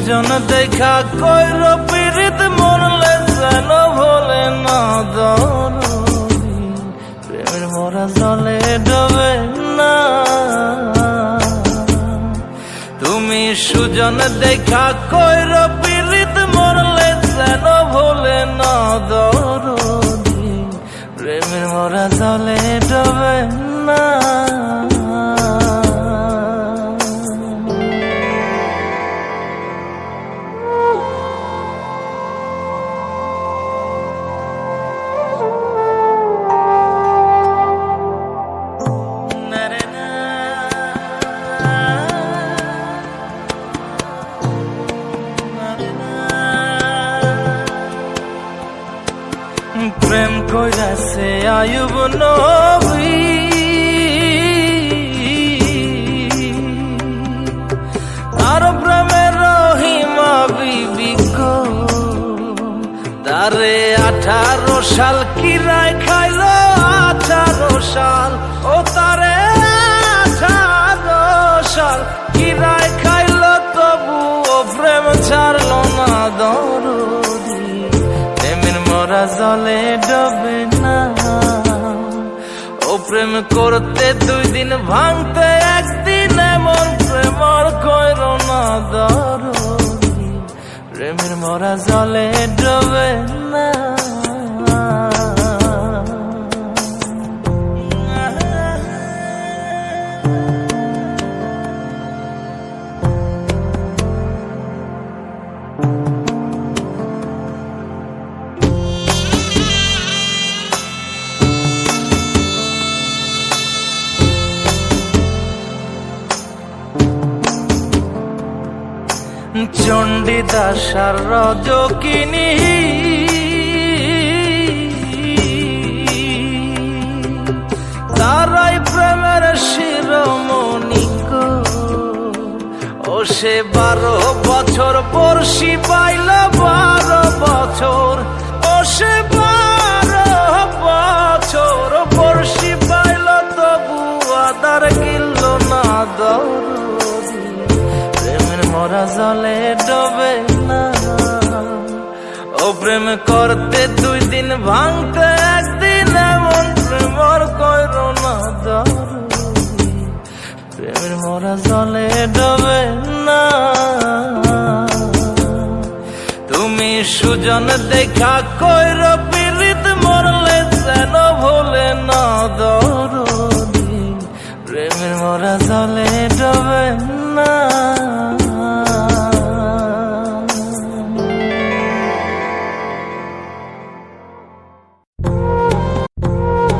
সুজন দেখা কইর পীড়িত মরলে যেন ভোলে না দরদি প্রেমের মরা জলে ডোবে না। তুমি সুজন দেখা কইর পীড়িত মরলে যেন ভোলে না দরদি প্রেমের মরা জলে ডোবে না। প্রেম কইরাছে আয়ুব নবী তার প্রেমের রহিমা বিবি গো তারে 18 সাল কিরায় খাইল 18 সাল ও তারে 18 সাল কিরায় খাইল তবু ও প্রেম ছাড়ল না দরদি প্রেমের মরা জলে ডোবে না। ও প্রেম করতে 2 দিন ভাঙতে 1 দিন এমন প্রেমর কইর না দরদি প্রেমের মরা জলে ডোবে না। চণ্ডীদাস আর রজকিনী তারাই প্রেমের শিরোমণি গো ও সে 12 বছর বর্ষি পাইল 12 বছর ও সে 12 বছর বর্ষি পাইল তবু আদার গিলল না দরদি প্রেমের মরা জলে ডোবে না। ও প্রেম করতে 2 দিন ভাঙতে 1 দিন এমন প্রেমর কইর না দরদি প্রেমের মরা জলে ডোবে না। তুমি সুজন দেখা কইর পীড়িত মরলে যেন ভোলে না দরদি প্রেমের মরা জলে ডোবে